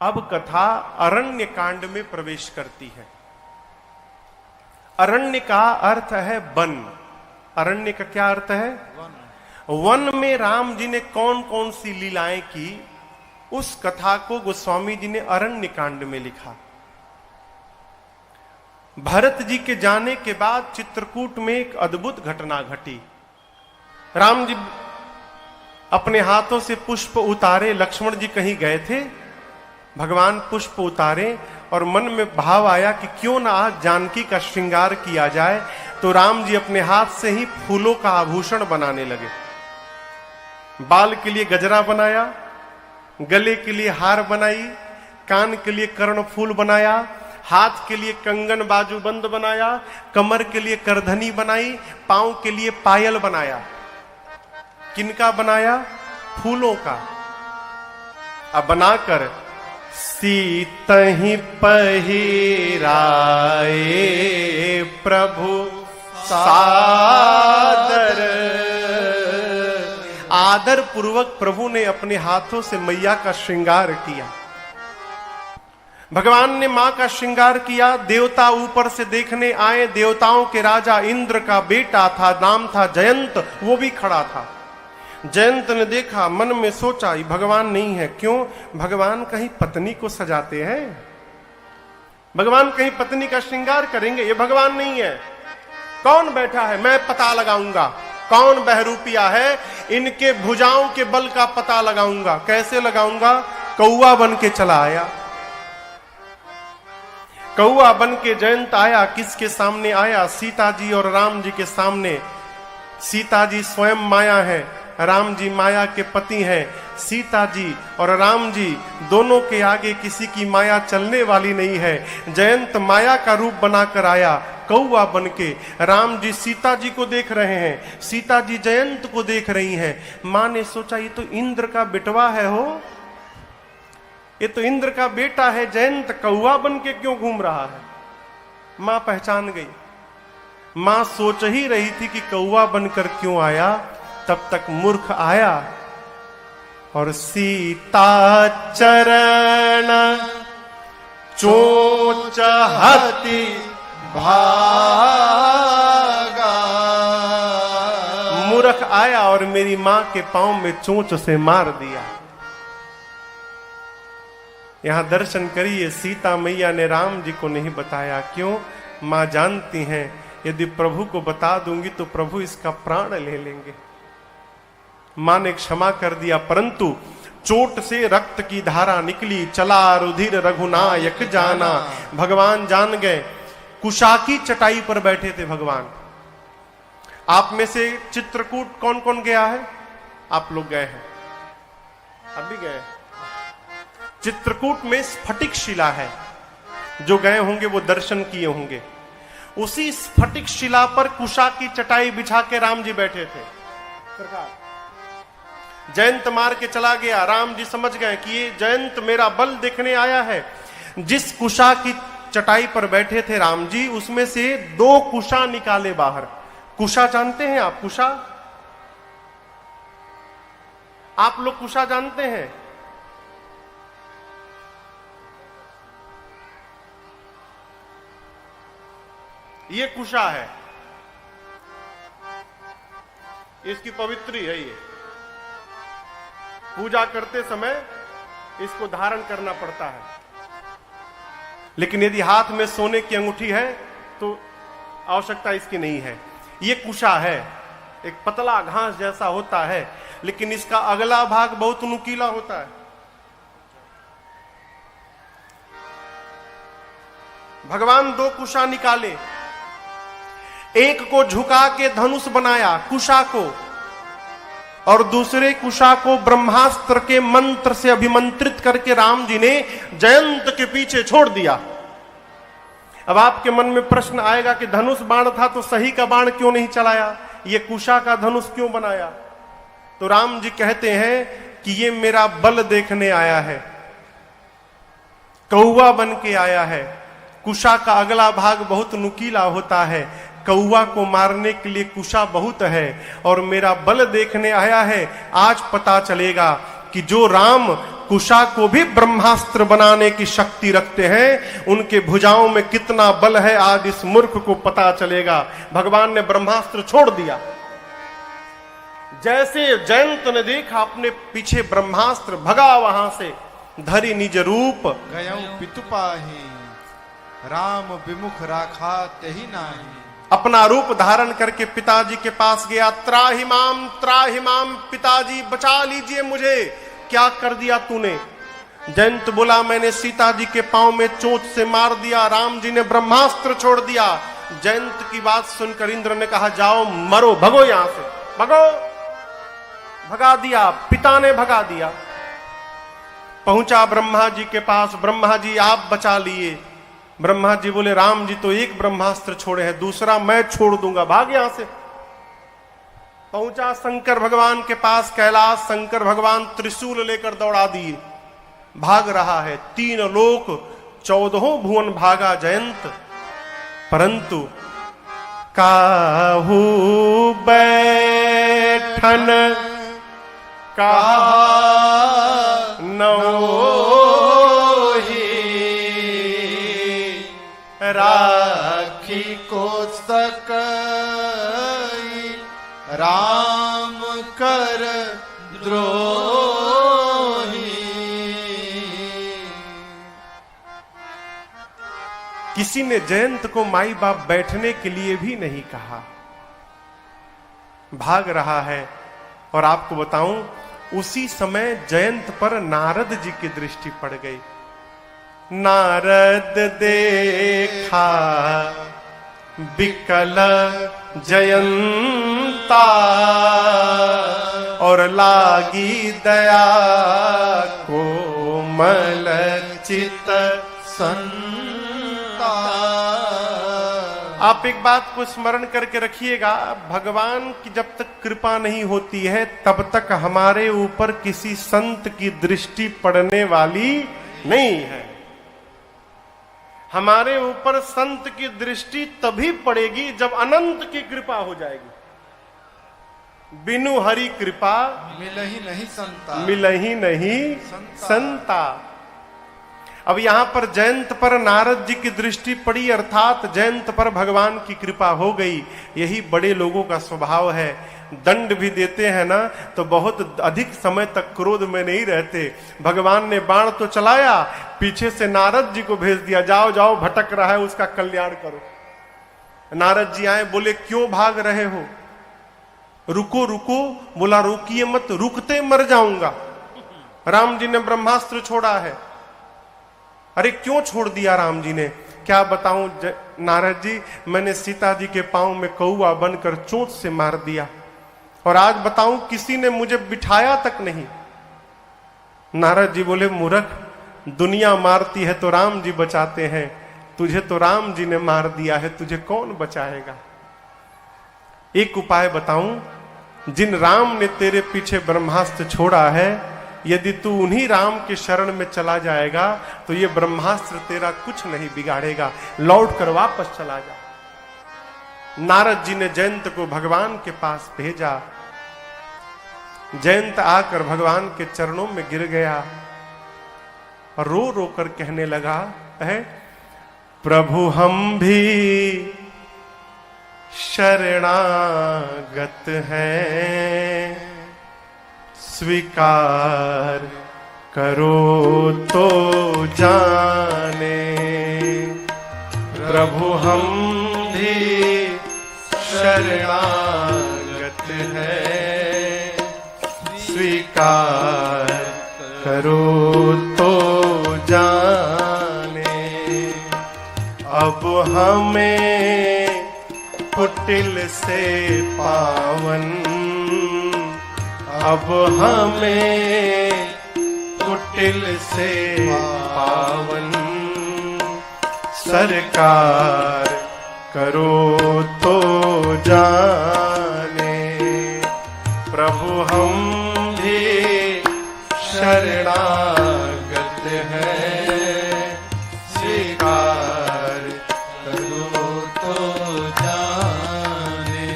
अब कथा अरण्य कांड में प्रवेश करती है। अरण्य का अर्थ है वन। अरण्य का क्या अर्थ है? वन में राम जी ने कौन कौन सी लीलाएं की, उस कथा को गोस्वामी जी ने अरण्य कांड में लिखा। भरत जी के जाने के बाद चित्रकूट में एक अद्भुत घटना घटी। राम जी अपने हाथों से पुष्प उतारे, लक्ष्मण जी कहीं गए थे, भगवान पुष्प उतारे और मन में भाव आया कि क्यों ना आज जानकी का श्रृंगार किया जाए। तो राम जी अपने हाथ से ही फूलों का आभूषण बनाने लगे। बाल के लिए गजरा बनाया, गले के लिए हार बनाई, कान के लिए कर्णफूल बनाया, हाथ के लिए कंगन बाजूबंद बनाया, कमर के लिए करधनी बनाई, पांव के लिए पायल बनाया। किनका बनाया? फूलों का। अब बनाकर सीतहि पहिराए प्रभु सादर। आदर पूर्वक प्रभु ने अपने हाथों से मैया का श्रृंगार किया। भगवान ने मां का श्रृंगार किया। देवता ऊपर से देखने आए। देवताओं के राजा इंद्र का बेटा था, नाम था जयंत, वो भी खड़ा था। जयंत ने देखा, मन में सोचा ये भगवान नहीं है। क्यों? भगवान कहीं पत्नी को सजाते हैं, भगवान कहीं पत्नी का श्रृंगार करेंगे, ये भगवान नहीं है। कौन बैठा है? मैं पता लगाऊंगा कौन बहरूपिया है, इनके भुजाओं के बल का पता लगाऊंगा। कैसे लगाऊंगा? कौआ बन के चला आया। कौआ बन के जयंत आया। किसके सामने आया? सीता जी और राम जी के सामने। सीता जी स्वयं माया है, राम जी माया के पति हैं। सीता जी और राम जी दोनों के आगे किसी की माया चलने वाली नहीं है। जयंत माया का रूप बनाकर आया, कौआ बन के। राम जी सीता जी को देख रहे हैं, सीता जी जयंत को देख रही हैं। मां ने सोचा ये तो इंद्र का बेटवा है, हो ये तो इंद्र का बेटा है जयंत, कौआ बन के क्यों घूम रहा है? मां पहचान गई। मां सोच ही रही थी कि कौआ बनकर क्यों आया, तब तक मूर्ख आया और सीता चरण चोच हति भागा। मूर्ख आया और मेरी मां के पांव में चोंच से मार दिया। यहां दर्शन करिए, सीता मैया ने राम जी को नहीं बताया। क्यों? मां जानती हैं यदि प्रभु को बता दूंगी तो प्रभु इसका प्राण ले लेंगे। मां ने क्षमा कर दिया, परंतु चोट से रक्त की धारा निकली। चला रुधिर रघुनायक जाना। भगवान जान गए। कुशा की चटाई पर बैठे थे भगवान। आप में से चित्रकूट कौन कौन गया है? आप लोग गए हैं, अब भी गए। चित्रकूट में स्फटिक शिला है, जो गए होंगे वो दर्शन किए होंगे। उसी स्फटिक शिला पर कुशा की चटाई बिछा के राम जी बैठे थे। सरकार जयंत मार के चला गया। राम जी समझ गए कि ये जयंत मेरा बल देखने आया है। जिस कुशा की चटाई पर बैठे थे राम जी, उसमें से 2 कुशा निकाले बाहर। कुशा जानते हैं आप? कुशा आप लोग कुशा जानते हैं? ये कुशा है, इसकी पवित्री है। ये पूजा करते समय इसको धारण करना पड़ता है। लेकिन यदि हाथ में सोने की अंगूठी है तो आवश्यकता इसकी नहीं है। ये कुशा है, एक पतला घास जैसा होता है, लेकिन इसका अगला भाग बहुत नुकीला होता है। भगवान 2 कुशा निकाले। एक को झुका के धनुष बनाया कुशा को, और दूसरे कुशा को ब्रह्मास्त्र के मंत्र से अभिमंत्रित करके राम जी ने जयंत के पीछे छोड़ दिया। अब आपके मन में प्रश्न आएगा कि धनुष बाण था तो सही का बाण क्यों नहीं चलाया, ये कुशा का धनुष क्यों बनाया? तो राम जी कहते हैं कि ये मेरा बल देखने आया है, कौवा बन के आया है। कुशा का अगला भाग बहुत नुकीला होता है, कौवा को मारने के लिए कुशा बहुत है, और मेरा बल देखने आया है। आज पता चलेगा कि जो राम कुशा को भी ब्रह्मास्त्र बनाने की शक्ति रखते हैं। उनके भुजाओं में कितना बल है आज इस मूर्ख को पता चलेगा। भगवान ने ब्रह्मास्त्र छोड़ दिया। जैसे जयंत ने देखा अपने पीछे ब्रह्मास्त्र, भगा वहां से, धरी निज रूप गयं पितुपाही, राम विमुख राखा तेहि नाही। अपना रूप धारण करके पिताजी के पास गया। त्राहि माम पिताजी बचा लीजिए मुझे, क्या कर दिया तूने? जयंत बोला मैंने सीता जी के पांव में चोट से मार दिया, राम जी ने ब्रह्मास्त्र छोड़ दिया। जयंत की बात सुनकर इंद्र ने कहा जाओ मरो, भगो यहां से, भगो। भगा दिया, पिता ने भगा दिया। पहुंचा ब्रह्मा जी के पास, ब्रह्मा जी आप बचा लिए। ब्रह्मा जी बोले राम जी तो एक ब्रह्मास्त्र छोड़े हैं, दूसरा मैं छोड़ दूंगा, भाग यहां से। पहुंचा शंकर भगवान के पास कैलाश, शंकर भगवान त्रिशूल लेकर दौड़ा दिए, भाग रहा है। 3 लोक 14 भुवन भागा जयंत, परंतु काहू बैठन कहा राखी को सकई, राम कर द्रोही। किसी ने जयंत को माई बाप बैठने के लिए भी नहीं कहा, भाग रहा है। और आपको बताऊं उसी समय जयंत पर नारद जी की दृष्टि पड़ गई। नारद देखा बिकल जयंता, और लागी दया कोमल चित संता। आप एक बात को स्मरण करके रखिएगा, भगवान की जब तक कृपा नहीं होती है तब तक हमारे ऊपर किसी संत की दृष्टि पड़ने वाली नहीं है। हमारे ऊपर संत की दृष्टि तभी पड़ेगी जब अनंत की कृपा हो जाएगी। बिनु हरि कृपा मिलहि नहीं संता, मिलहि नहीं संता। अब यहां पर जयंत पर नारद जी की दृष्टि पड़ी, अर्थात जयंत पर भगवान की कृपा हो गई। यही बड़े लोगों का स्वभाव है। दंड भी देते हैं ना तो बहुत अधिक समय तक क्रोध में नहीं रहते। भगवान ने बाण तो चलाया, पीछे से नारद जी को भेज दिया, जाओ जाओ भटक रहा है उसका कल्याण करो। नारद जी आए, बोले क्यों भाग रहे हो? रुको रुको। बोला रोकिए मत, रुकते मर जाऊंगा। राम जी ने ब्रह्मास्त्र छोड़ा है। अरे क्यों छोड़ दिया राम जी ने? क्या बताऊं नारद जी, मैंने सीता जी के पांव में कौआ बनकर चोट से मार दिया, और आज बताऊं किसी ने मुझे बिठाया तक नहीं। नारद जी बोले मूर्ख, दुनिया मारती है तो राम जी बचाते हैं, तुझे तो राम जी ने मार दिया है, तुझे कौन बचाएगा? एक उपाय बताऊं, जिन राम ने तेरे पीछे ब्रह्मास्त्र छोड़ा है, यदि तू उन्हीं राम के शरण में चला जाएगा तो ये ब्रह्मास्त्र तेरा कुछ नहीं बिगाड़ेगा, लौट कर वापस चला जा। नारद जी ने जयंत को भगवान के पास भेजा। जयंत आकर भगवान के चरणों में गिर गया और रो रो कर कहने लगा है, प्रभु हम भी शरणागत हैं, स्वीकार करो तो जाने। प्रभु हम भी शरणागत हैं, स्वीकार करो तो जाने। अब हमें कुटिल से पावन, अब हमें कुटिल से पावन, सरकार करो तो जाने। प्रभु हम भी शरणागत हैं, स्वीकार करो तो जाने।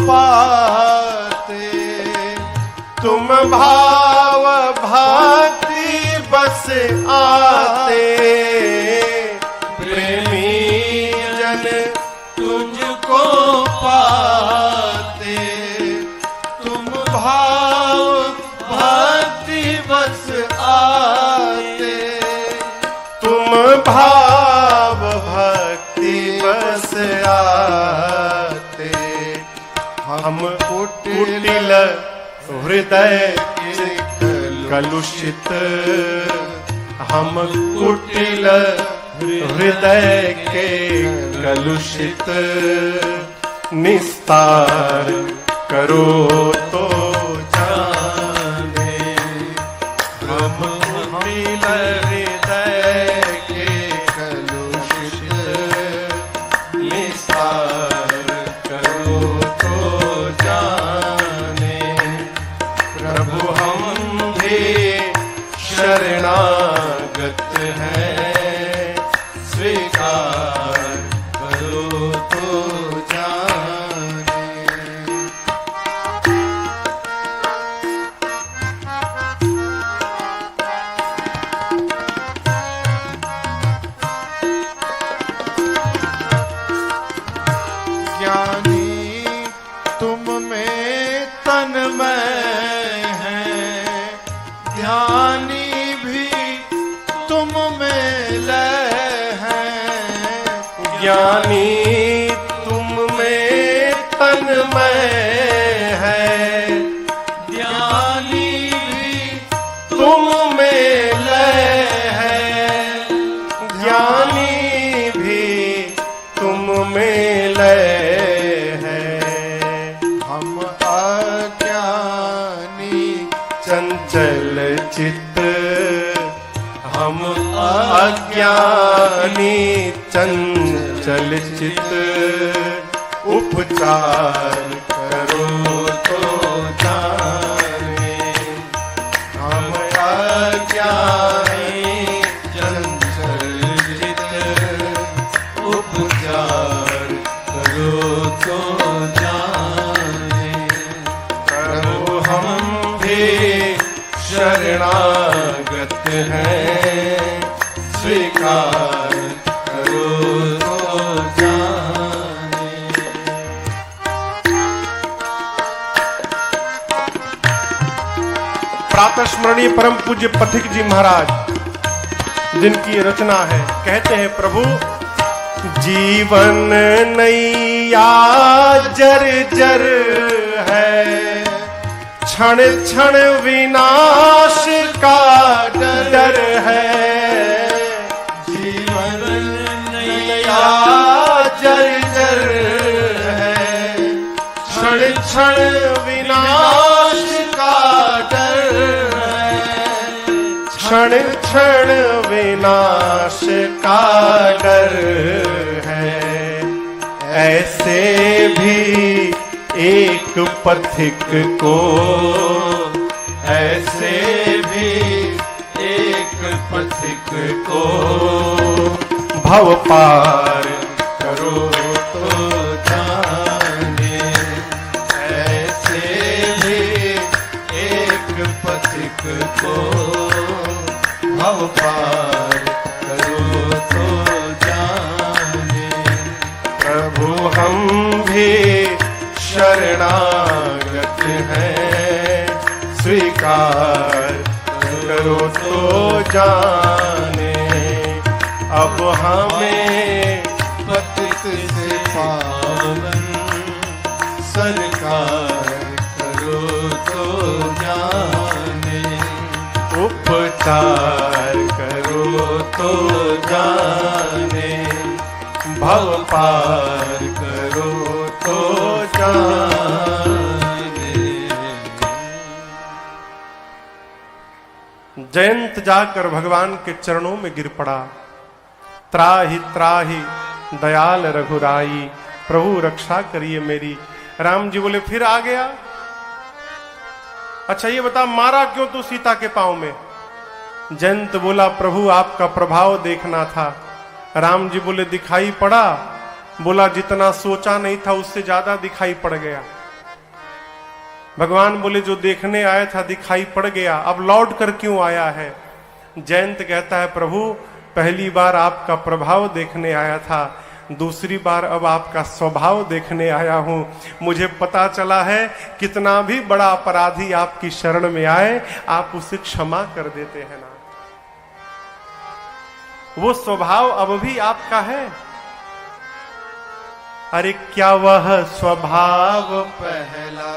पाते। तुम भाव भक्ति बस आते, प्रेमी जन तुझको पाते। तुम भाव भक्ति बस आते। तुम भाव भक्ति बस आते। हम कुटिल हृदय कलुषित, हम कुटिल हृदय के कलुषित, निस्तार करो तो जाने। हम कुटिल हृदय के कलुषित, निस्तार करो तो जाने। प्रभु हम भी शरणागत हैं, स्वीकार करो तो जाने। ज्ञानी तुम में तन्मय है, ध्यानी भी तुम में लय है। ज्ञानी तुम में तन्मय है, ध्यानी भी तुम में लय है। ज्ञानी भी तुम में लय है। हम अज्ञानी चंचल चित्त, हम अज्ञानी चंचल चित्त, उपचार करो तो जाने। हम अज्ञानी चंचल चित्त, उपचार करो तो जाने। प्रभु हम भी शरणागत हैं, स्वीकार करो तो जाने। प्रातः स्मरणीय परम पूज्य पथिक जी महाराज, जिनकी रचना है, कहते हैं प्रभु जीवन नैया जर जर है, क्षण क्षण विनाश का डर है। जीवन नैया जर जर है, क्षण क्षण विनाश का डर है। क्षण क्षण विनाश का डर है। ऐसे भी एक पथिक को, ऐसे भी एक पथिक को, भव पार करो तो जाने। ऐसे भी एक पथिक को, भव पार करो तो जाने। प्रभु हम भी शरणागत हैं, स्वीकार करो तो जाने। अब हमें पतित से पावन सरकार करो तो जाने। उपचार करो तो जाने, भव पार करो तो जाने। जयंत जाकर भगवान के चरणों में गिर पड़ा। त्राहि त्राहि दयाल रघुराई, प्रभु रक्षा करिए मेरी। राम जी बोले फिर आ गया? अच्छा ये बता, मारा क्यों तू सीता के पांव में? जयंत बोला प्रभु आपका प्रभाव देखना था। राम जी बोले दिखाई पड़ा? बोला जितना सोचा नहीं था उससे ज्यादा दिखाई पड़ गया। भगवान बोले जो देखने आया था दिखाई पड़ गया, अब लौट कर क्यों आया है? जयंत कहता है प्रभु पहली बार आपका प्रभाव देखने आया था, दूसरी बार अब आपका स्वभाव देखने आया हूं। मुझे पता चला है कितना भी बड़ा अपराधी आपकी शरण में आए आप उसे क्षमा कर देते हैं ना। वो स्वभाव अब भी आपका है। अरे क्या वह स्वभाव पहला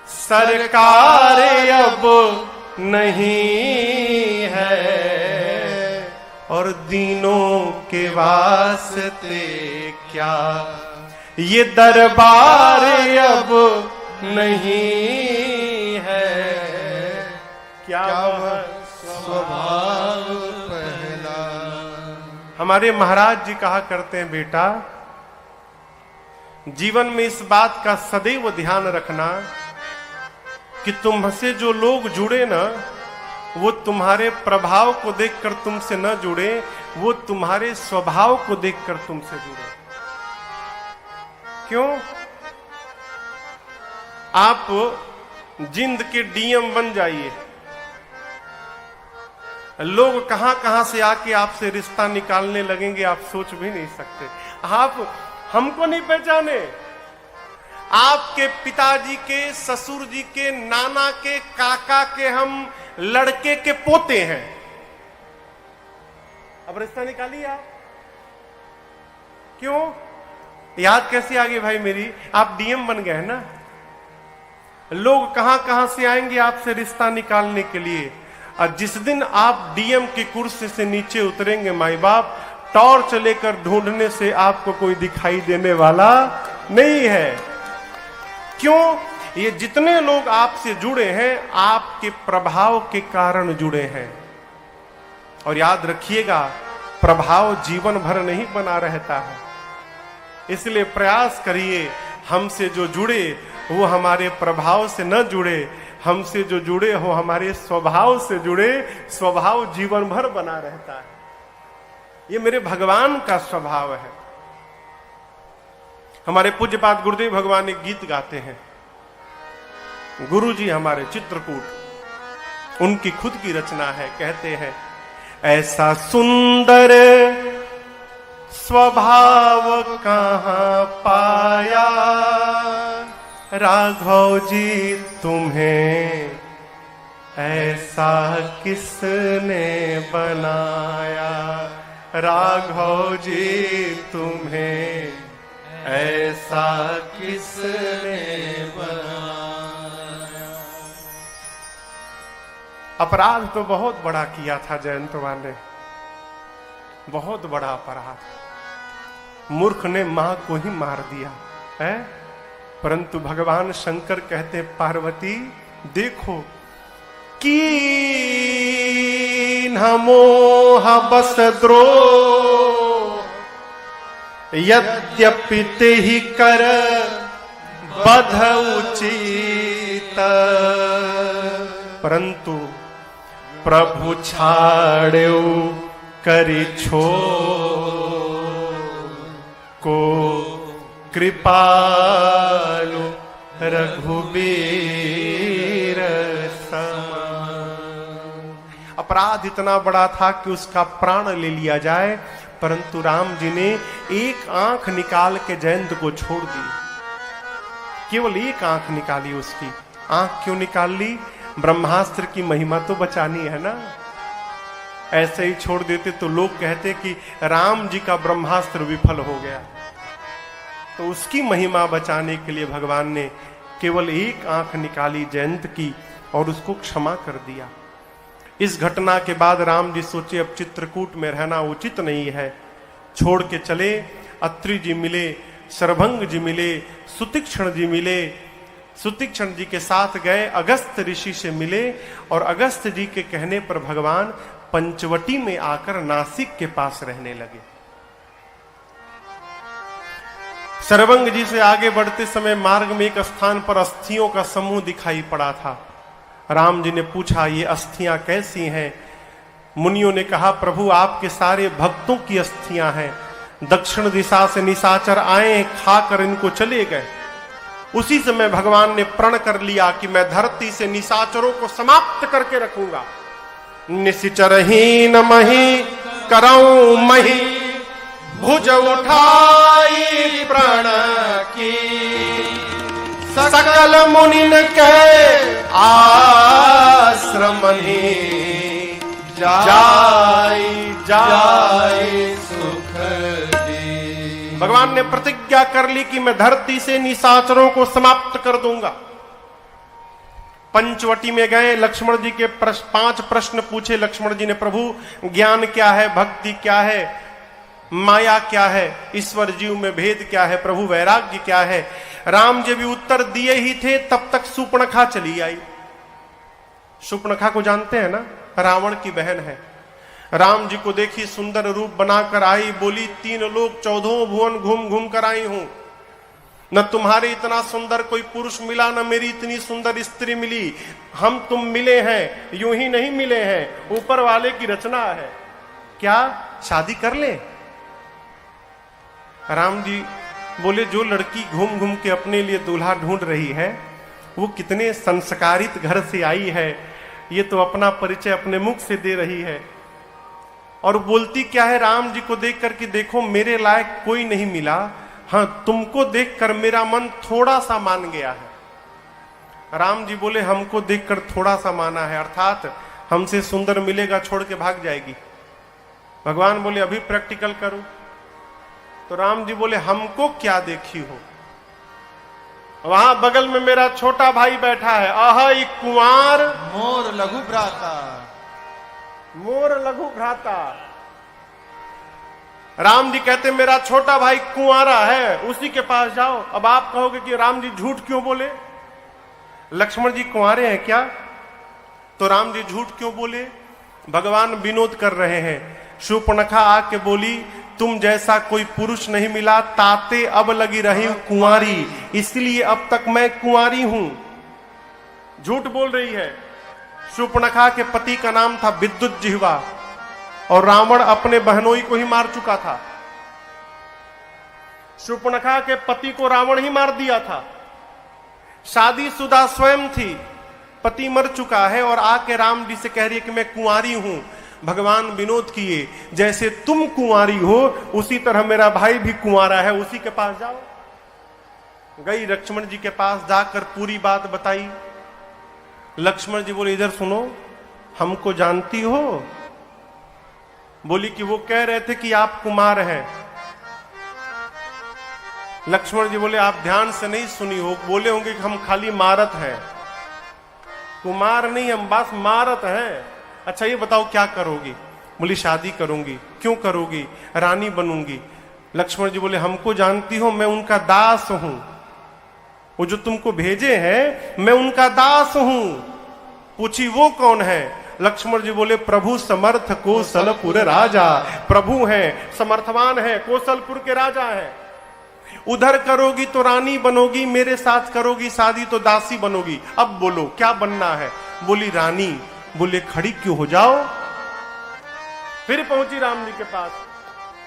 सरकार अब नहीं है, और दीनों के वास्ते क्या ये दरबार अब नहीं है। क्या वह स्वभाव पहला। हमारे महाराज जी कहा करते हैं बेटा जीवन में इस बात का सदैव ध्यान रखना कि तुमसे जो लोग जुड़े ना वो तुम्हारे प्रभाव को देखकर तुमसे न जुड़े, वो तुम्हारे स्वभाव को देखकर तुमसे जुड़े। क्यों? आप जिंद के डीएम बन जाइए, लोग कहां कहां से आके आपसे रिश्ता निकालने लगेंगे आप सोच भी नहीं सकते। आप हमको नहीं पहचाने, आपके पिताजी के, ससुर जी के, नाना के, काका के हम लड़के के पोते हैं। अब रिश्ता निकालिए आप। क्यों? याद कैसे आ गई भाई मेरी? आप डीएम बन गए ना। लोग कहां कहां से आएंगे आपसे रिश्ता निकालने के लिए, और जिस दिन आप डीएम की कुर्सी से नीचे उतरेंगे माई बाप, टॉर्च लेकर ढूंढने से आपको कोई दिखाई देने वाला नहीं है। क्यों? ये जितने लोग आपसे जुड़े हैं आपके प्रभाव के कारण जुड़े हैं। और याद रखिएगा प्रभाव जीवन भर नहीं बना रहता है, इसलिए प्रयास करिए हमसे जो जुड़े वो हमारे प्रभाव से न जुड़े, हमसे जो जुड़े हो हमारे स्वभाव से जुड़े। स्वभाव जीवन भर बना रहता है, ये मेरे भगवान का स्वभाव है। हमारे पूज्यपाद गुरुदेव भगवान एक गीत गाते हैं, गुरु जी हमारे चित्रकूट, उनकी खुद की रचना है। कहते हैं ऐसा सुंदर स्वभाव कहां पाया राघव जी तुम्हें, ऐसा किसने बनाया राघव जी तुम्हें, ऐसा किसने बनाया। अपराध तो बहुत बड़ा किया था जयंतवान ने, बहुत बड़ा अपराध। मूर्ख ने मां को ही मार दिया है, परंतु भगवान शंकर कहते पार्वती देखो की मोह बस द्रो यद्यपि ते ही कर बध उचित, परंतु प्रभु छाड़ो करी छो को कृपालु रघुबीर सम। अपराध इतना बड़ा था कि उसका प्राण ले लिया जाए, परंतु राम जी ने एक आंख निकाल के जयंत को छोड़ दी। केवल एक आंख निकाली उसकी। आंख क्यों निकाल ली? ब्रह्मास्त्र की महिमा तो बचानी है ना। ऐसे ही छोड़ देते तो लोग कहते कि राम जी का ब्रह्मास्त्र विफल हो गया। तो उसकी महिमा बचाने के लिए भगवान ने केवल एक आंख निकाली जयंत की और उसको क्षमा कर दिया। इस घटना के बाद राम जी सोचे अब चित्रकूट में रहना उचित नहीं है, छोड़ के चले। अत्रि जी मिले, शरभंग जी मिले, सुतीक्षण जी मिले। सुतीक्षण जी के साथ गए, अगस्त ऋषि से मिले और अगस्त जी के कहने पर भगवान पंचवटी में आकर नासिक के पास रहने लगे। शरभंग जी से आगे बढ़ते समय मार्ग में एक स्थान पर अस्थियों का समूह दिखाई पड़ा था। राम जी ने पूछा ये अस्थियां कैसी हैं? मुनियों ने कहा प्रभु आपके सारे भक्तों की अस्थियां हैं। दक्षिण दिशा से निशाचर आए, खाकर इनको चले गए। उसी समय भगवान ने प्रण कर लिया कि मैं धरती से निशाचरों को समाप्त करके रखूंगा। निशिचरहीन मही करऊं मही, भुज उठाई प्रण की, सकल मुनिन के आश्रमनि, जाय सुख दी। भगवान ने प्रतिज्ञा कर ली कि मैं धरती से निशाचरों को समाप्त कर दूंगा। पंचवटी में गए, लक्ष्मण जी के 5 प्रश्न पूछे लक्ष्मण जी ने, प्रभु ज्ञान क्या है, भक्ति क्या है, माया क्या है, ईश्वर जीव में भेद क्या है, प्रभु वैराग्य क्या है। राम जी भी उत्तर दिए ही थे, तब तक शूर्पणखा चली आई। शूर्पणखा को जानते हैं ना, रावण की बहन है। राम जी को देखी, सुंदर रूप बनाकर आई, बोली 3 लोक 14 भुवन घूम घूम कर आई हूं, न तुम्हारे इतना सुंदर कोई पुरुष मिला, न मेरी इतनी सुंदर स्त्री मिली। हम तुम मिले हैं, यूं ही नहीं मिले हैं, ऊपर वाले की रचना है। क्या शादी कर ले? राम जी बोले, जो लड़की घूम घूम के अपने लिए दूल्हा ढूंढ रही है, वो कितने संस्कारित घर से आई है, ये तो अपना परिचय अपने मुख से दे रही है। और बोलती क्या है राम जी को देख करके, देखो मेरे लायक कोई नहीं मिला, हाँ तुमको देखकर मेरा मन थोड़ा सा मान गया है। राम जी बोले, हमको देखकर थोड़ा सा माना है, अर्थात हमसे सुंदर मिलेगा छोड़ के भाग जाएगी। भगवान बोले, अभी प्रैक्टिकल करो। तो राम जी बोले, हमको क्या देखी हो? वहां बगल में मेरा छोटा भाई बैठा है, अहै कुंवार मोर लघु भ्राता, मोर लघु भ्राता। राम जी कहते मेरा छोटा भाई कुंवारा है, उसी के पास जाओ। अब आप कहोगे कि राम जी झूठ क्यों बोले, लक्ष्मण जी कुंवारे हैं क्या? तो राम जी झूठ क्यों बोले? भगवान विनोद कर रहे हैं। शूर्पणखा आके बोली, तुम जैसा कोई पुरुष नहीं मिला, ताते अब लगी रही कुंवारी, इसलिए अब तक मैं कुंवारी हूं। झूठ बोल रही है। शूर्पणखा के पति का नाम था विद्युत जिह्वा, और रावण अपने बहनोई को ही मार चुका था। शूर्पणखा के पति को रावण ही मार दिया था। शादीशुदा स्वयं थी, पति मर चुका है, और आके राम जी से कह रही है कि मैं कुंवारी हूं। भगवान विनोद किए, जैसे तुम कुंवारी हो उसी तरह मेरा भाई भी कुंवारा है, उसी के पास जाओ। गई लक्ष्मण जी के पास, जाकर पूरी बात बताई। लक्ष्मण जी बोले, इधर सुनो, हमको जानती हो? बोली कि वो कह रहे थे कि आप कुमार हैं। लक्ष्मण जी बोले, आप ध्यान से नहीं सुनी हो, बोले होंगे कि हम खाली मारत हैं, कुमार नहीं, हम बस मारत हैं। अच्छा ये बताओ क्या करोगी? बोली शादी करूंगी। क्यों करोगी? रानी बनूंगी। लक्ष्मण जी बोले, हमको जानती हो, मैं उनका दास हूं, वो जो तुमको भेजे हैं मैं उनका दास हूं। पूछी वो कौन है? लक्ष्मण जी बोले, प्रभु समर्थ कौशलपुर राजा। प्रभु हैं, समर्थवान है, कौशलपुर के राजा हैं। उधर करोगी तो रानी बनोगी, मेरे साथ करोगी शादी तो दासी बनोगी। अब बोलो क्या बनना है? बोली रानी। बोले खड़ी क्यों हो जाओ। फिर पहुंची राम जी के पास,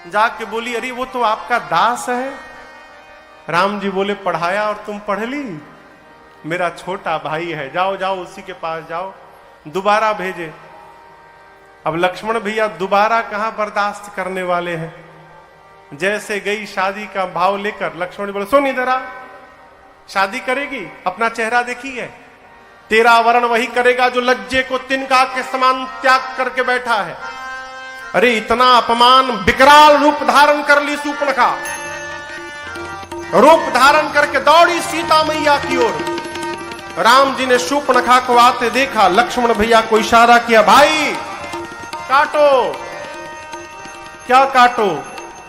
जाके बोली, अरे वो तो आपका दास है। राम जी बोले, पढ़ाया और तुम पढ़ ली? मेरा छोटा भाई है, जाओ जाओ उसी के पास जाओ। दोबारा भेजे। अब लक्ष्मण भैया दोबारा कहां बर्दाश्त करने वाले हैं। जैसे गई शादी का भाव लेकर, लक्ष्मण जी बोले, सुन इधर आ, शादी करेगी? अपना चेहरा देखी है? तेरा वर्ण वही करेगा जो लज्जे को तिनका के समान त्याग करके बैठा है। अरे इतना अपमान, विकराल रूप धारण कर ली शूर्पणखा। रूप धारण करके दौड़ी सीता मैया की ओर। राम जी ने शूर्पणखा को आते देखा, लक्ष्मण भैया को इशारा किया, भाई काटो। क्या काटो?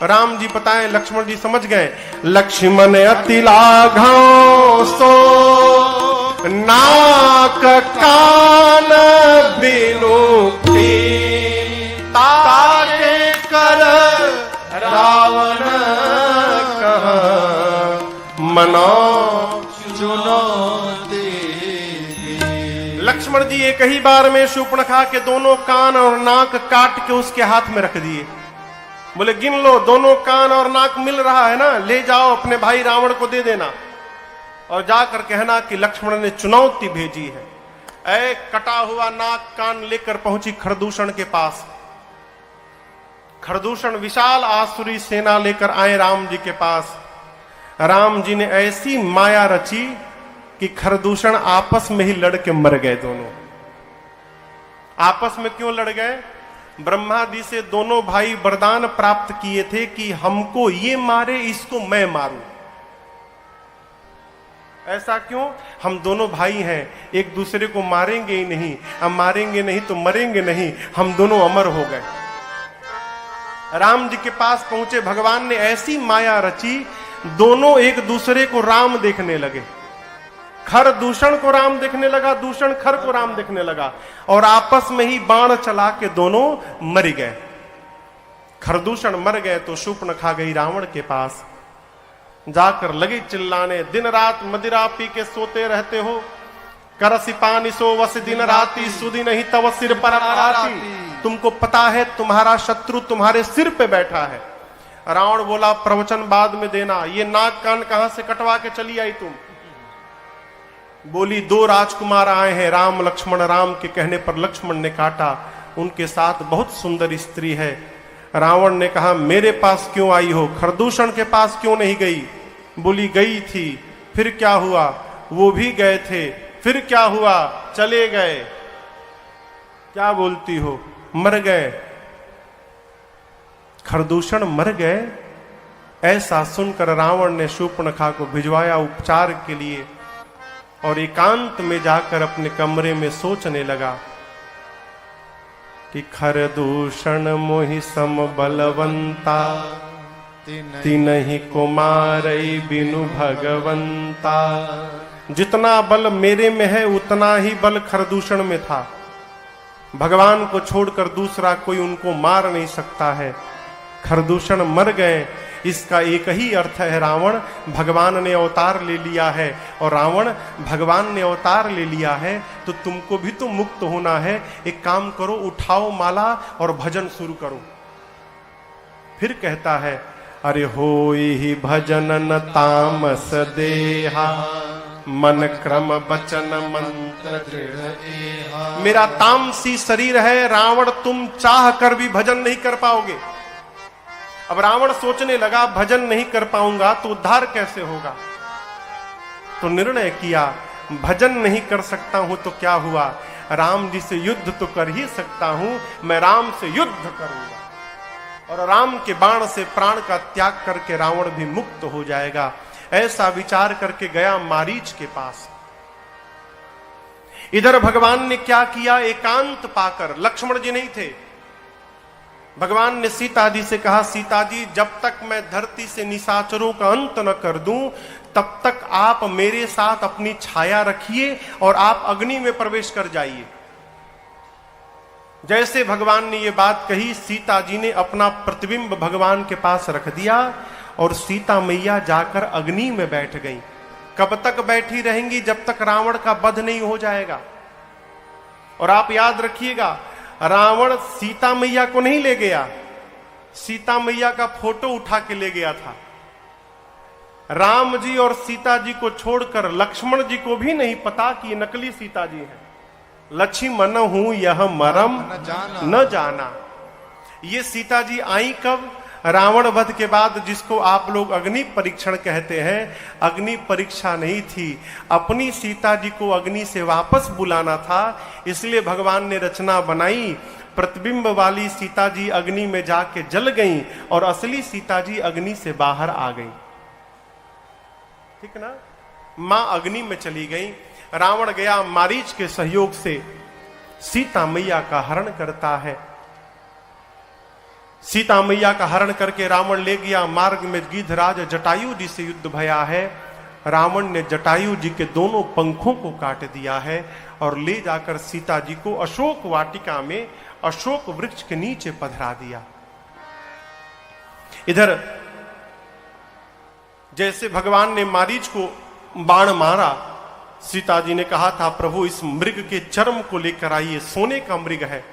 राम जी बताएं, लक्ष्मण जी समझ गए। लक्ष्मण अति लाघव सो, नाक कान बिनुखी, ताके कर रावण कहा, मनो चुनौती। लक्ष्मण जी एक ही बार में शूर्पणखा के दोनों कान और नाक काट के उसके हाथ में रख दिए। बोले गिन लो, दोनों कान और नाक मिल रहा है ना, ले जाओ अपने भाई रावण को दे देना। और जाकर कहना कि लक्ष्मण ने चुनौती भेजी है। ऐ कटा हुआ नाक कान लेकर पहुंची खरदूषण के पास। खरदूषण विशाल आसुरी सेना लेकर आए राम जी के पास। राम जी ने ऐसी माया रची कि खरदूषण आपस में ही लड़ के मर गए। दोनों आपस में क्यों लड़ गए? ब्रह्मा जी से दोनों भाई वरदान प्राप्त किए थे कि हमको ये मारे, इसको मैं मारूं। ऐसा क्यों? हम दोनों भाई हैं, एक दूसरे को मारेंगे ही नहीं। हम मारेंगे नहीं तो मरेंगे नहीं, हम दोनों अमर हो गए। राम जी के पास पहुंचे, भगवान ने ऐसी माया रची, दोनों एक दूसरे को राम देखने लगे। खर दूषण को राम देखने लगा, दूषण खर को राम देखने लगा, और आपस में ही बाण चला के दोनों मर गए। खरदूषण मर गए तो शूर्पणखा गई रावण के पास, जाकर लगी चिल्लाने, दिन रात मदिरा पी के सोते रहते हो, करसी पानी सो वस दिन राती, सुदी नहीं तव सिर पर आती। तुमको पता है तुम्हारा शत्रु तुम्हारे सिर पे बैठा है। रावण बोला, प्रवचन बाद में देना, ये नाक कान कहां से कटवा के चली आई तुम? बोली, 2 राजकुमार आए हैं, राम लक्ष्मण। राम के कहने पर लक्ष्मण ने काटा, उनके साथ बहुत सुंदर स्त्री है। रावण ने कहा, मेरे पास क्यों आई हो, खरदूषण के पास क्यों नहीं गई? बोली, गई थी। फिर क्या हुआ? वो भी गए थे। फिर क्या हुआ? चले गए। क्या बोलती हो? मर गए। खरदूषण मर गए। ऐसा सुनकर रावण ने शूर्पणखा को भिजवाया उपचार के लिए, और एकांत में जाकर अपने कमरे में सोचने लगा कि खरदूषण मोहि सम बलवंता, तिनहि कुमारई बिनु भगवंता। जितना बल मेरे में है उतना ही बल खरदूषण में था। भगवान को छोड़कर दूसरा कोई उनको मार नहीं सकता है। खरदूषण मर गए, इसका एक ही अर्थ है, रावण भगवान ने अवतार ले लिया है। और रावण भगवान ने अवतार ले लिया है तो तुमको भी तो मुक्त होना है। एक काम करो, उठाओ माला और भजन शुरू करो। फिर कहता है, अरे होई ही भजन न तामस देहा, मन क्रम वचन मंत्र दृढ़। मेरा तामसी शरीर है रावण, तुम चाह कर भी भजन नहीं कर पाओगे। अब रावण सोचने लगा, भजन नहीं कर पाऊंगा तो उद्धार कैसे होगा? तो निर्णय किया, भजन नहीं कर सकता हूं तो क्या हुआ, राम जी से युद्ध तो कर ही सकता हूं। मैं राम से युद्ध करूंगा और राम के बाण से प्राण का त्याग करके रावण भी मुक्त हो जाएगा। ऐसा विचार करके गया मारीच के पास। इधर भगवान ने क्या किया, एकांत पाकर, लक्ष्मण जी नहीं थे, भगवान ने सीता जी से कहा, सीता जी जब तक मैं धरती से निशाचरों का अंत न कर दूं तब तक आप मेरे साथ अपनी छाया रखिए और आप अग्नि में प्रवेश कर जाइए। जैसे भगवान ने ये बात कही, सीता जी ने अपना प्रतिबिंब भगवान के पास रख दिया और सीता मैया जाकर अग्नि में बैठ गई। कब तक बैठी रहेंगी? जब तक रावण का वध नहीं हो जाएगा। और आप याद रखिएगा, रावण सीता मैया को नहीं ले गया, सीता मैया का फोटो उठा के ले गया था। राम जी और सीता जी को छोड़कर लक्ष्मण जी को भी नहीं पता कि ये नकली सीता जी है। लक्ष्मण हूं यह मरम न जाना। ये सीता जी आई कब? रावण वध के बाद, जिसको आप लोग अग्नि परीक्षण कहते हैं। अग्नि परीक्षा नहीं थी, अपनी सीता जी को अग्नि से वापस बुलाना था। इसलिए भगवान ने रचना बनाई, प्रतिबिंब वाली सीता जी अग्नि में जाके जल गई और असली सीता जी अग्नि से बाहर आ गई। ठीक ना? मां अग्नि में चली गई। रावण गया, मारीच के सहयोग से सीता मैया का हरण करता है। सीता मैया का हरण करके रावण ले गया। मार्ग में गिद्धराज जटायु जी से युद्ध भया है। रावण ने जटायु जी के दोनों पंखों को काट दिया है और ले जाकर सीता जी को अशोक वाटिका में अशोक वृक्ष के नीचे पधरा दिया। इधर जैसे भगवान ने मारीच को बाण मारा, सीता जी ने कहा था, प्रभु इस मृग के चर्म को लेकर आइए, सोने का मृग है।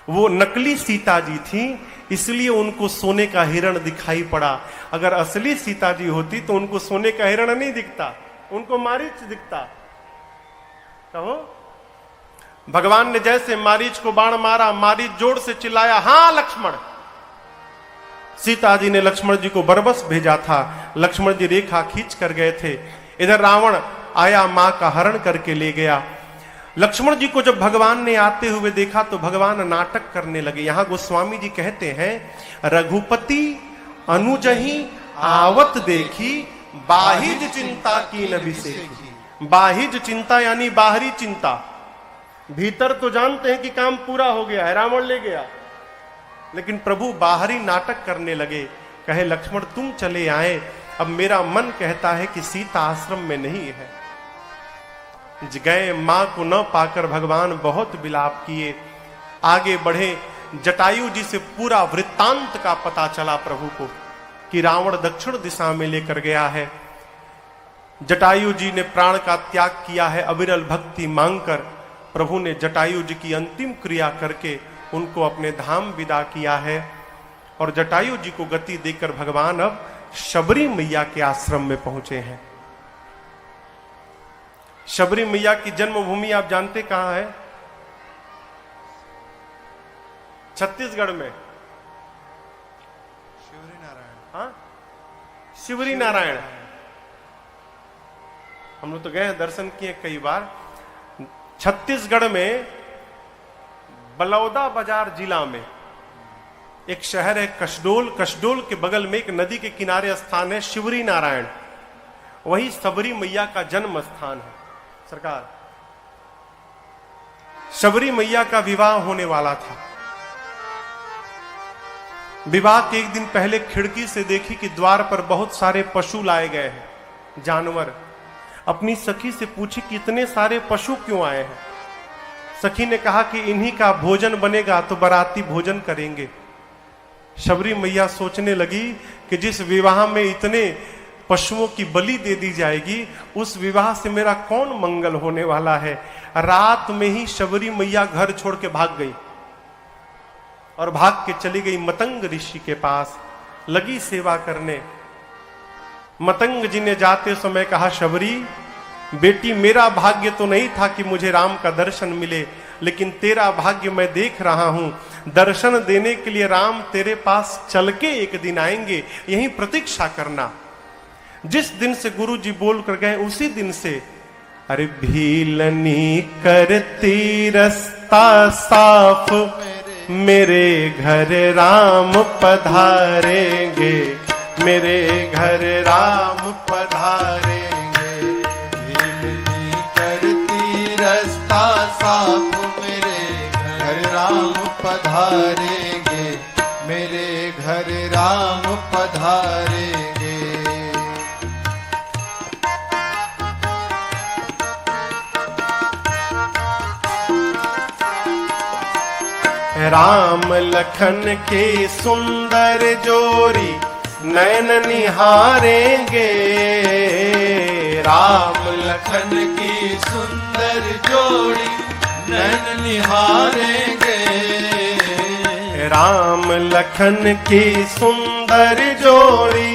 वो नकली सीता जी थी, इसलिए उनको सोने का हिरण दिखाई पड़ा। अगर असली सीता जी होती तो उनको सोने का हिरण नहीं दिखता। उनको मारीच दिखता। कहो, भगवान ने जैसे मारीच को बाण मारा, मारीच जोर से चिल्लाया, हां लक्ष्मण। सीता जी ने लक्ष्मण जी को बरबस भेजा था, लक्ष्मण जी रेखा खींच कर गए थे। इधर रावण आया, मां का हरण करके ले गया। लक्ष्मण जी को जब भगवान ने आते हुए देखा तो भगवान नाटक करने लगे। यहां गोस्वामी जी कहते हैं, रघुपति अनुजही आवत देखी, बाहिज चिंता की न बिसेखी। बाहिज चिंता यानी बाहरी चिंता, भीतर तो जानते हैं कि काम पूरा हो गया है, रावण ले गया, लेकिन प्रभु बाहरी नाटक करने लगे। कहे, लक्ष्मण तुम चले आए, अब मेरा मन कहता है कि सीता आश्रम में नहीं है। गए, मां को न पाकर भगवान बहुत विलाप किए। आगे बढ़े, जटायु जी से पूरा वृत्तांत का पता चला प्रभु को कि रावण दक्षिण दिशा में लेकर गया है। जटायु जी ने प्राण का त्याग किया है, अविरल भक्ति मांगकर प्रभु ने जटायु जी की अंतिम क्रिया करके उनको अपने धाम विदा किया है। और जटायु जी को गति देकर भगवान अब शबरी मैया के आश्रम में पहुंचे हैं। शबरी मैया की जन्मभूमि आप जानते कहां है? छत्तीसगढ़ में। शिवरी नारायण। हाँ, शिवरी नारायण। हम लोग तो गए हैं, दर्शन किए कई बार। छत्तीसगढ़ में बलौदा बाजार जिला में एक शहर है कसडोल। कसडोल के बगल में एक नदी के किनारे स्थान है शिवरी नारायण। वही शबरी मैया का जन्म स्थान है। सरकार, शबरी मैया का विवाह होने वाला था। विवाह के एक दिन पहले खिड़की से देखी कि द्वार पर बहुत सारे पशु लाए गए हैं, जानवर। अपनी सखी से पूछी कि इतने सारे पशु क्यों आए हैं? सखी ने कहा कि इन्हीं का भोजन बनेगा तो बाराती भोजन करेंगे। शबरी मैया सोचने लगी कि जिस विवाह में इतने पशुओं की बलि दे दी जाएगी, उस विवाह से मेरा कौन मंगल होने वाला है। रात में ही शबरी मैया घर छोड़ के भाग गई और भाग के चली गई मतंग ऋषि के पास, लगी सेवा करने। मतंग जी ने जाते समय कहा, शबरी बेटी, मेरा भाग्य तो नहीं था कि मुझे राम का दर्शन मिले, लेकिन तेरा भाग्य मैं देख रहा हूं। दर्शन देने के लिए राम तेरे पास चल के एक दिन आएंगे, यहीं प्रतीक्षा करना। जिस दिन से गुरु जी बोल कर गए उसी दिन से अरे भीलनी करती रास्ता साफ, मेरे घर राम पधारेंगे, मेरे घर राम पधारेंगे। भीलनी करती रास्ता साफ, मेरे घर राम पधारेंगे, मेरे घर राम पधारेंगे। राम लखन के सुंदर जोरी नैन निहारेंगे, राम लखन की सुंदर जोड़ी नैन निहारेंगे। राम लखन की सुंदर जोड़ी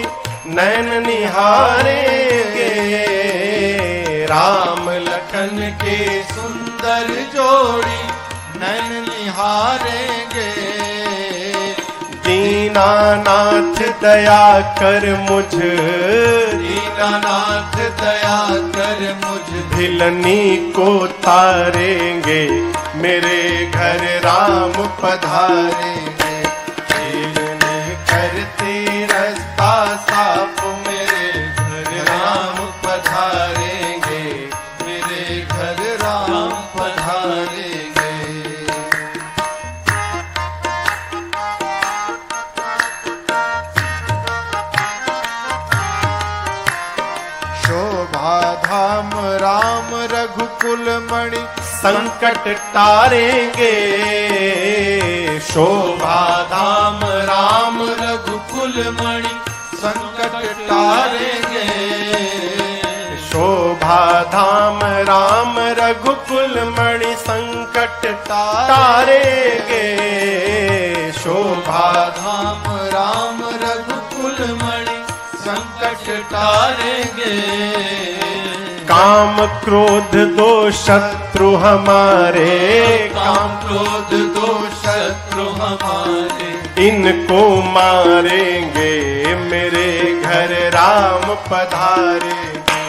नैन निहारेंगे। राम लखन की सुंदर जोड़ी नैन निहारेंगे। दीनानाथ दया कर मुझ, दीनानाथ दया कर मुझ, भिलनी को तारेंगे, मेरे घर राम पधारेंगे। भीलनी करती रास्ता साफ, मेरे घर राम पधारेंगे, मेरे घर राम पधारेंगे। धाम राम रघुकुल मणि संकट टारेंगे। शोभा धाम राम रघुकुल मणि संकट टारेंगे। शोभा धाम राम रघुकुल मणि संकट टारेंगे। शोभा धाम राम रघुकुल मणि संकट टारेंगे। काम क्रोध दो शत्रु हमारे, काम क्रोध दो शत्रु हमारे, इनको मारेंगे मेरे घर राम पधारेंगे।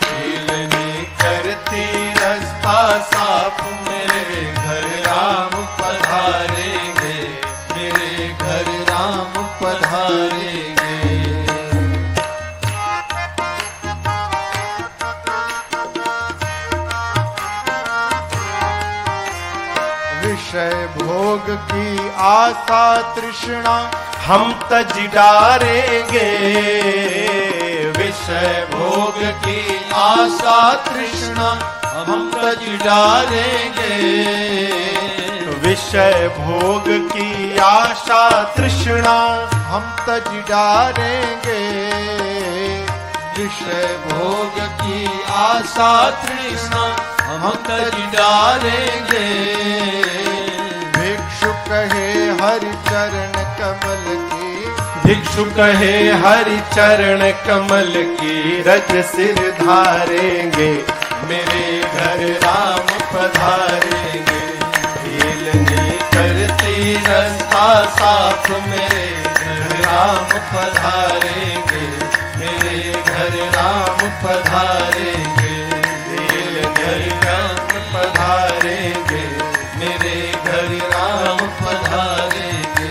खेलने करती रास्ता साफ मेरे घर राम पधारेंगे, मेरे घर राम पधारेंगे। विषय भोग की आशा तृष्णा हम तज डारेंगे, विषय भोग की आशा तृष्णा हम तज डारेंगे, विषय भोग की आशा तृष्णा हम तज डारेंगे, विषय भोग की आशा तृष्णा हम तज डारेंगे। भिक्षु कहे हरि चरण कमल की, भिक्षु कहे हरि चरण कमल की रज सिर धारेंगे, मेरे घर राम पधारेंगे। खेलने करती रास्ता साफ मेरे घर राम पधारेंगे, मेरे घर राम पधारेंगे। खेलने राम पधारेंगे, मेरे घर राम पधारेंगे,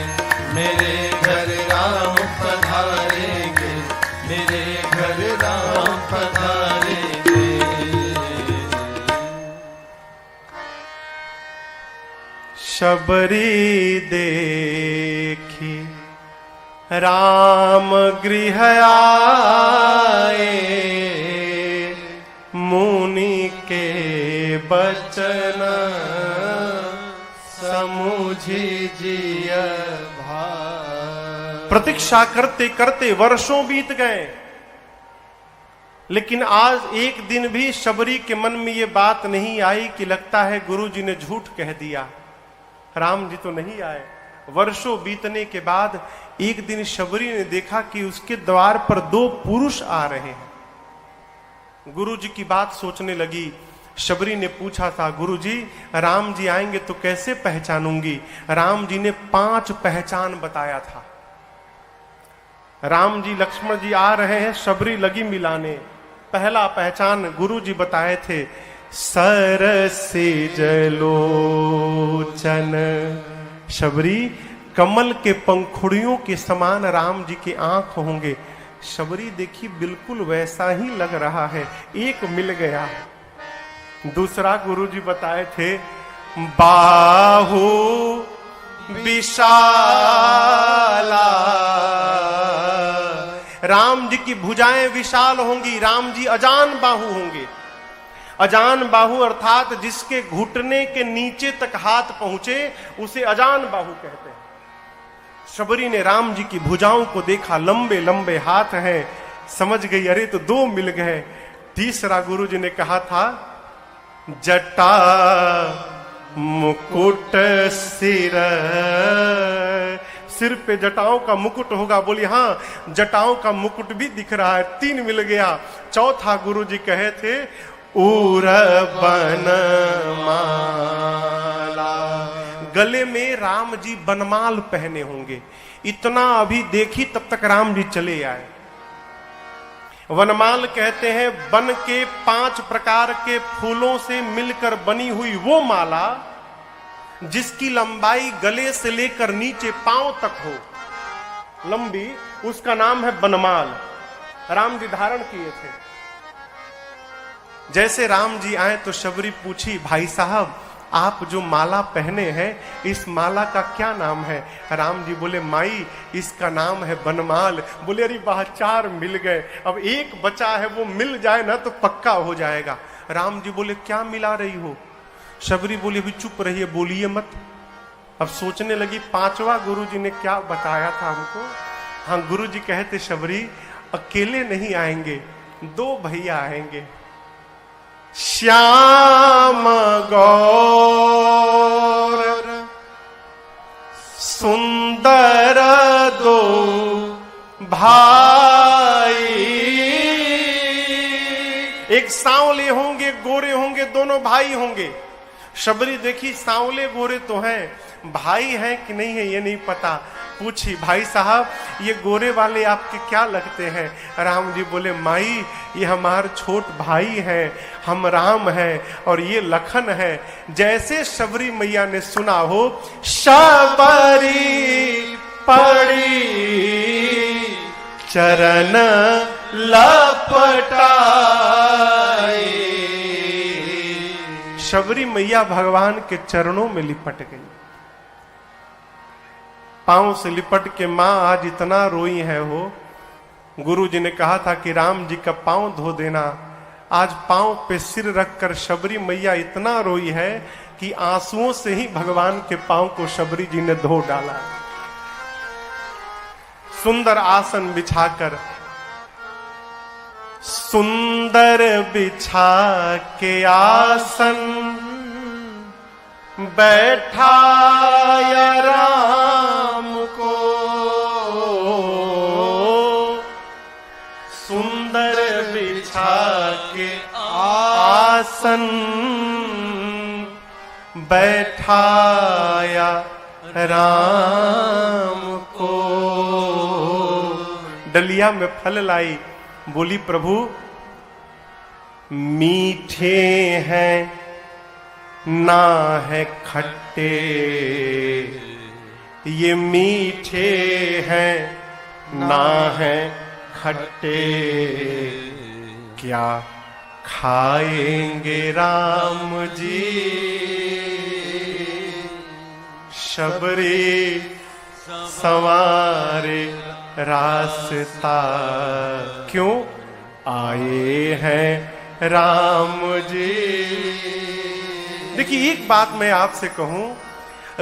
मेरे घर राम पधारेंगे, मेरे घर राम पधारेंगे। शबरी देखी राम गृह आए, मुनि के बचन समुझी जिय भाई। प्रतीक्षा करते करते वर्षों बीत गए, लेकिन आज एक दिन भी शबरी के मन में ये बात नहीं आई कि लगता है गुरु जी ने झूठ कह दिया, राम जी तो नहीं आए। वर्षों बीतने के बाद एक दिन शबरी ने देखा कि उसके द्वार पर दो पुरुष आ रहे हैं। गुरु जी की बात सोचने लगी। शबरी ने पूछा था, गुरु जी राम जी आएंगे तो कैसे पहचानूंगी? राम जी ने 5 पहचान बताया था। राम जी लक्ष्मण जी आ रहे हैं, शबरी लगी मिलाने। पहला पहचान गुरु जी बताए थे, सरसिज लोचन। शबरी कमल के पंखुड़ियों के समान राम जी के आंख होंगे। शबरी देखी बिल्कुल वैसा ही लग रहा है, एक मिल गया। दूसरा गुरु जी बताए थे, बाहु विशाला। राम जी की भुजाएं विशाल होंगी, राम जी अजान बाहु होंगे। अजान बाहु अर्थात जिसके घुटने के नीचे तक हाथ पहुंचे उसे अजान बाहु कहते हैं। शबरी ने राम जी की भुजाओं को देखा, लंबे लंबे हाथ हैं, समझ गई अरे तो 2 मिल गए। तीसरा गुरु जी ने कहा था, जटा मुकुट सिर। सिर पे जटाओं का मुकुट होगा। बोली हाँ, जटाओं का मुकुट भी दिख रहा है। 3 मिल गया। चौथा गुरु जी कहे थे, उर बनमाला। गले में राम जी बनमाल पहने होंगे। इतना अभी देखी तब तक राम जी चले आए। वनमाल कहते हैं वन के 5 प्रकार के फूलों से मिलकर बनी हुई वो माला जिसकी लंबाई गले से लेकर नीचे पांव तक हो, लंबी, उसका नाम है बनमाल। राम जी धारण किए थे। जैसे राम जी आए तो शबरी पूछी, भाई साहब आप जो माला पहने हैं इस माला का क्या नाम है? राम जी बोले, माई इसका नाम है बनमाल। बोले अरे वाह, 4 मिल गए। अब एक बचा है, वो मिल जाए ना तो पक्का हो जाएगा। राम जी बोले, क्या मिला रही हो? शबरी बोली, अभी चुप रहिए, बोलिए मत। अब सोचने लगी 5वां गुरु जी ने क्या बताया था हमको। हाँ, गुरु जी कहते, शबरी अकेले नहीं आएंगे, 2 भैया आएंगे। श्याम गौर सुंदर 2 भाई। एक सांवले होंगे, गोरे होंगे, दोनों भाई होंगे। शबरी देखी सांवले गोरे तो हैं, भाई हैं कि नहीं है ये नहीं पता। पूछी, भाई साहब ये गोरे वाले आपके क्या लगते हैं? राम जी बोले, माई ये हमारे छोट भाई हैं, हम राम हैं और ये लखन है। जैसे शबरी मैया ने सुना हो, शबरी पड़ी चरण लपटाए। शबरी मैया भगवान के चरणों में लिपट गई। पांव से लिपट के मां आज इतना रोई है हो। गुरु जी ने कहा था कि राम जी का पांव धो देना। आज पांव पे सिर रखकर शबरी मैया इतना रोई है कि आंसुओं से ही भगवान के पांव को शबरी जी ने धो डाला। सुंदर आसन बिछाकर, सुंदर बिछा के आसन बैठाया राम को, सुंदर बिछा के आसन बैठाया राम को। डलिया में फल लाई, बोली प्रभु मीठे हैं ना है खट्टे, ये मीठे हैं ना है खट्टे, क्या खाएंगे राम जी शबरी संवारे रास्ता, क्यों आए हैं राम जी। देखिए एक बात मैं आपसे कहूं,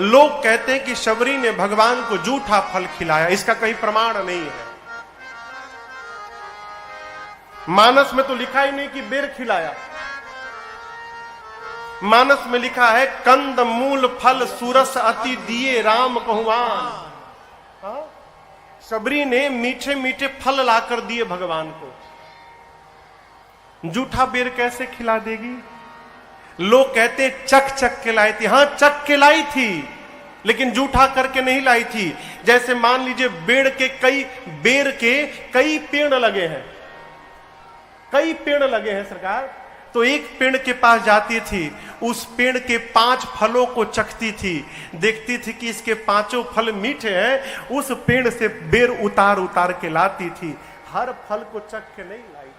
लोग कहते हैं कि शबरी ने भगवान को जूठा फल खिलाया, इसका कोई प्रमाण नहीं है। मानस में तो लिखा ही नहीं कि बेर खिलाया। मानस में लिखा है कंद मूल फल सुरस अति दिए राम कहुआन। शबरी ने मीठे मीठे फल लाकर दिए भगवान को, जूठा बेर कैसे खिला देगी? लोग कहते चक चक के लाई थी। हां चक के लाई थी, लेकिन जूठा करके नहीं लाई थी। जैसे मान लीजिए बेर के कई पेड़ लगे हैं, कई पेड़ लगे हैं सरकार, तो एक पेड़ के पास जाती थी, उस पेड़ के 5 फलों को चखती थी, देखती थी कि इसके 5 फल मीठे हैं, उस पेड़ से बेर उतार उतार के लाती थी। हर फल को चख के नहीं लाई।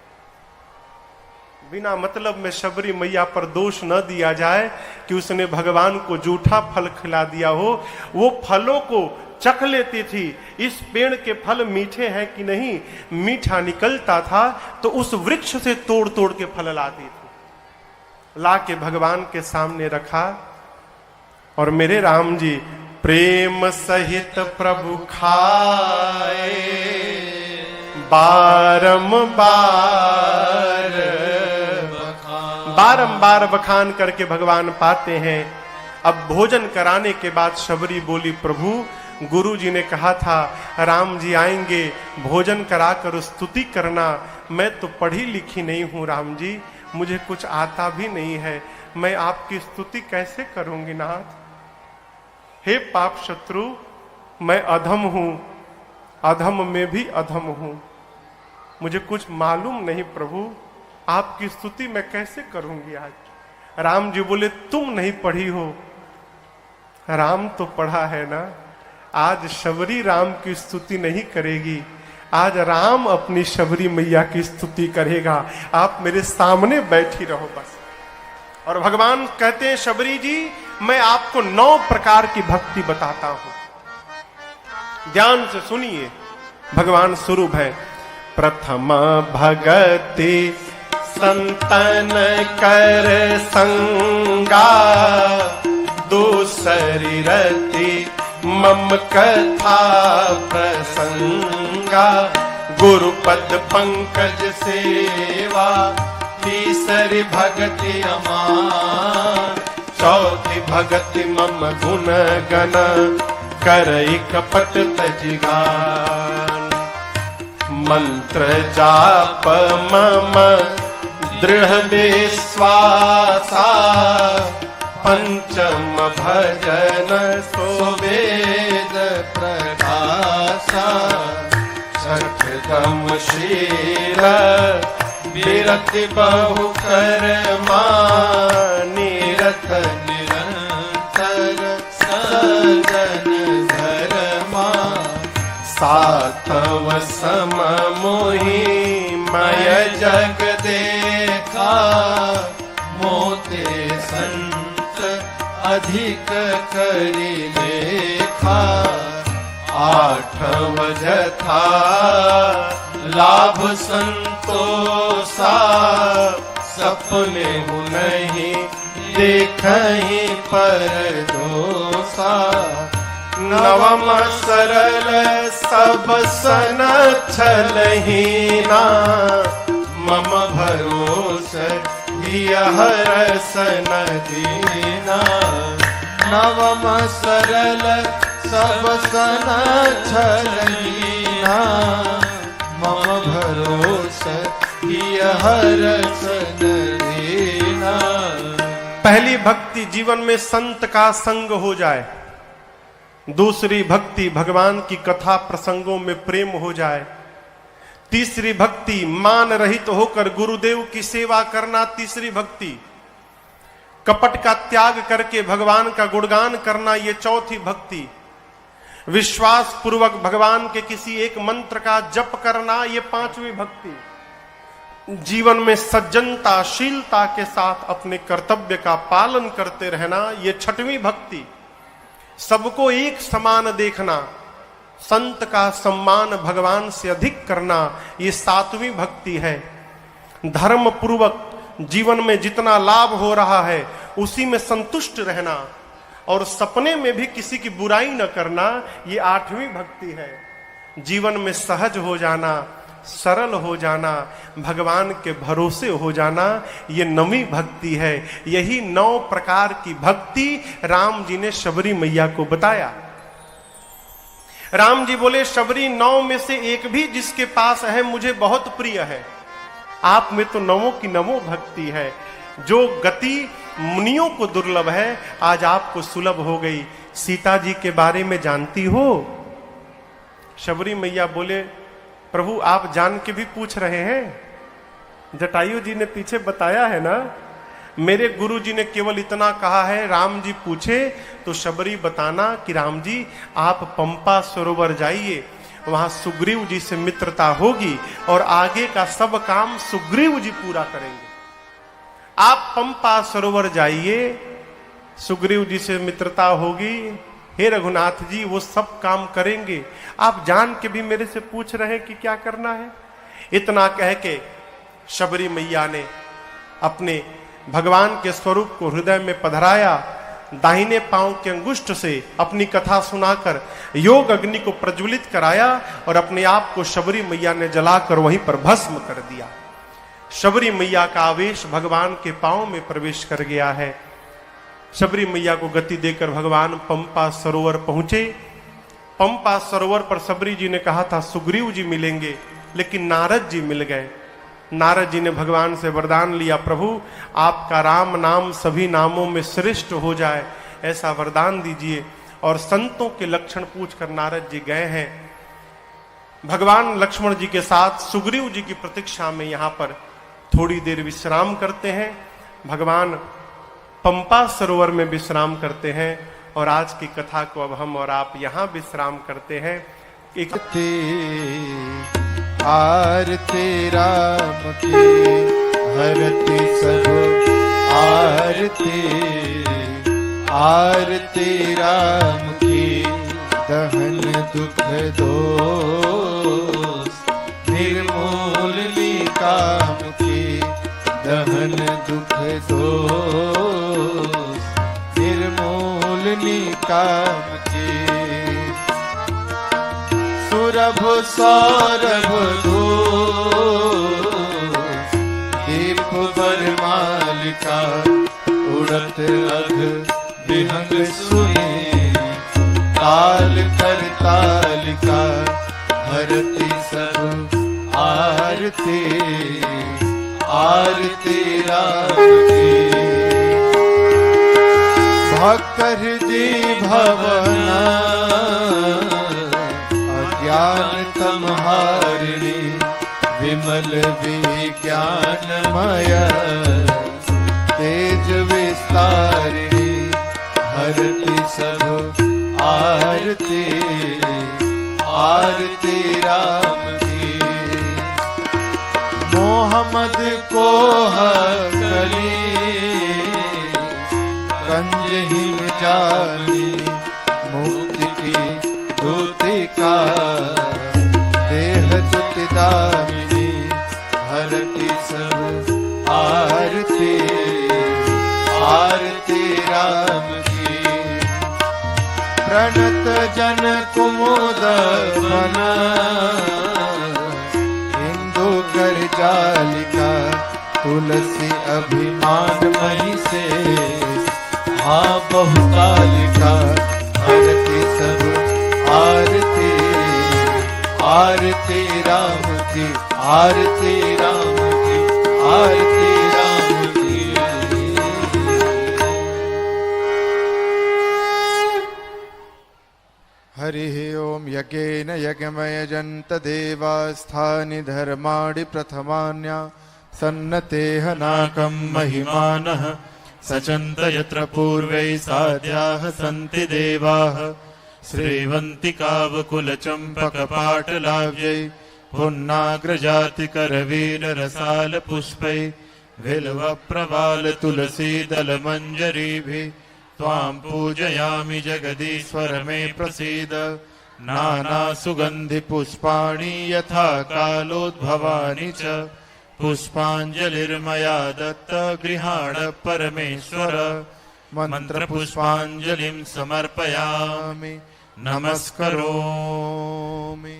बिना मतलब में शबरी मैया पर दोष न दिया जाए कि उसने भगवान को जूठा फल खिला दिया हो। वो फलों को चख लेती थी, इस पेड़ के फल मीठे हैं कि नहीं। मीठा निकलता था तो उस वृक्ष से तोड़ तोड़ के फल लाती थी, ला के भगवान के सामने रखा। और मेरे राम जी प्रेम सहित प्रभु खाए, बारंबार बखान करके भगवान पाते हैं। अब भोजन कराने के बाद शबरी बोली, प्रभु गुरु जी ने कहा था राम जी आएंगे, भोजन कराकर स्तुति करना। मैं तो पढ़ी लिखी नहीं हूं राम जी, मुझे कुछ आता भी नहीं है, मैं आपकी स्तुति कैसे करूंगी नाथ? हे पाप शत्रु, मैं अधम हूं, अधम में भी अधम हूं, मुझे कुछ मालूम नहीं प्रभु, आपकी स्तुति मैं कैसे करूंगी आज? राम जी बोले, तुम नहीं पढ़ी हो, राम तो पढ़ा है ना। आज शबरी राम की स्तुति नहीं करेगी, आज राम अपनी शबरी मैया की स्तुति करेगा। आप मेरे सामने बैठी रहो बस। और भगवान कहते हैं, शबरी जी मैं आपको 9 प्रकार की भक्ति बताता हूं, ध्यान से सुनिए। भगवान स्वरूप है, प्रथम भगति संतन कर संगा, दूसरी रति मम कथा प्रसंगा, गुरुपद पंकज सेवा, तीसरी भगति अमान, चौथी भगति मम गुण गण, करई कपट तजगान, मंत्र जाप मम दृढ़ विश्वासा पंचम भजन सो वेद प्रकाशा छठतमशील विरति बहु कर्मा निरत निरंतर सजन धर्मा सातव सम मोहि मय जग देखा मोते संत अधिक करि लेखा आठव जथा लाभ संतोषा सपने नहीं देखहि पर दोषा नवम सरल सब सन छलहीना मम भरोस हर सन दीना नवम सरल सब सन छलहीना मम भरोस हर सन दीना। पहली भक्ति जीवन में संत का संग हो जाए, दूसरी भक्ति भगवान की कथा प्रसंगों में प्रेम हो जाए, तीसरी भक्ति मान रहित होकर गुरुदेव की सेवा करना, तीसरी भक्ति कपट का त्याग करके भगवान का गुणगान करना, ये चौथी भक्ति विश्वास पूर्वक भगवान के किसी एक मंत्र का जप करना, ये पांचवी भक्ति जीवन में सज्जनता शीलता के साथ अपने कर्तव्य का पालन करते रहना, ये छठवीं भक्ति सबको एक समान देखना, संत का सम्मान भगवान से अधिक करना, ये सातवीं भक्ति है। धर्म पूर्वक जीवन में जितना लाभ हो रहा है उसी में संतुष्ट रहना और सपने में भी किसी की बुराई न करना, ये आठवीं भक्ति है। जीवन में सहज हो जाना, सरल हो जाना, भगवान के भरोसे हो जाना, ये नवीं भक्ति है। यही 9 प्रकार की भक्ति राम जी ने शबरी मैया को बताया। राम जी बोले, शबरी 9 में से एक भी जिसके पास है मुझे बहुत प्रिय है। आप में तो 9 की 9 भक्ति है। जो गति मुनियों को दुर्लभ है आज आपको सुलभ हो गई। सीता जी के बारे में जानती हो? शबरी मैया बोले, प्रभु आप जान के भी पूछ रहे हैं? जटायु जी ने पीछे बताया है ना, मेरे गुरु जी ने केवल इतना कहा है, राम जी पूछे तो शबरी बताना कि राम जी आप पंपा सरोवर जाइए, वहां सुग्रीव जी से मित्रता होगी और आगे का सब काम सुग्रीव जी पूरा करेंगे। आप पंपा सरोवर जाइए, सुग्रीव जी से मित्रता होगी, हे रघुनाथ जी वो सब काम करेंगे। आप जान के भी मेरे से पूछ रहे हैं कि क्या करना है? इतना कह के शबरी मैया ने अपने भगवान के स्वरूप को हृदय में पधराया, दाहिने पांव के अंगुष्ठ से अपनी कथा सुनाकर योग अग्नि को प्रज्वलित कराया और अपने आप को शबरी मैया ने जलाकर वहीं पर भस्म कर दिया। शबरी मैया का आवेश भगवान के पांव में प्रवेश कर गया है। शबरी मैया को गति देकर भगवान पंपा सरोवर पहुंचे। पंपा सरोवर पर शबरी जी ने कहा था सुग्रीव जी मिलेंगे, लेकिन नारद जी मिल गए। नारद जी ने भगवान से वरदान लिया, प्रभु आपका राम नाम सभी नामों में श्रेष्ठ हो जाए, ऐसा वरदान दीजिए। और संतों के लक्षण पूछकर नारद जी गए हैं। भगवान लक्ष्मण जी के साथ सुग्रीव जी की प्रतीक्षा में यहाँ पर थोड़ी देर विश्राम करते हैं। भगवान पंपा सरोवर में विश्राम करते हैं और आज की कथा को अब हम और आप यहाँ विश्राम करते हैं। एक आरती राम की हरति सब आरती, आरती राम की दहन दुख दोष, निर्मूलनी काम की दहन दुख दोष, निर्मूलनी काम की सुरभ सौरभ दीप बरमालिका उड़त अघ विहंग सुनी, ताल कर तालिका हरति सब आरती, आरती राम की। भक्त हृदय भवना अज्ञान तमहारिणी विमल विज्ञानमय तेज विस्तारिणी हरति सब आरती आरती राम की। मोहम्मद को कली कंजहीन जानी मुक्ति की दूतिका देह जुतिदामिनी हरति सब आरती आरती राम की। प्रणत जन कुमुद बना हिंदू कर जालिका तुलसी अभिमान मही से हाँ बहुकालिका आरती सब आरती आरती राम की आरती राम की आरती राम की। हरि ओम यज्ञेन यज्ञमय जंत देवास्थानि धर्माणि प्रथमान्या सन्नतेह नाकं महिमानः सचन्त यत्र पूर्वै साध्याः सन्ति देवाः श्रीवन्तिकावकुलचम्पकपाटलाव्यै पुन्नाग्रजातिकरवीररसालपुष्पै बिल्वप्रवालतुलसीदलमञ्जरीभिः त्वां पूजयामि जगदीश्वर मे प्रसीद। नानासुगन्धिपुष्पाणि यथा कालोद्भवानि च पुष्पाञ्जलिर्मया दत्त गृहाण परमेश्वर। मन्त्रपुष्पाञ्जलिं समर्पयामि नमस्करोमि।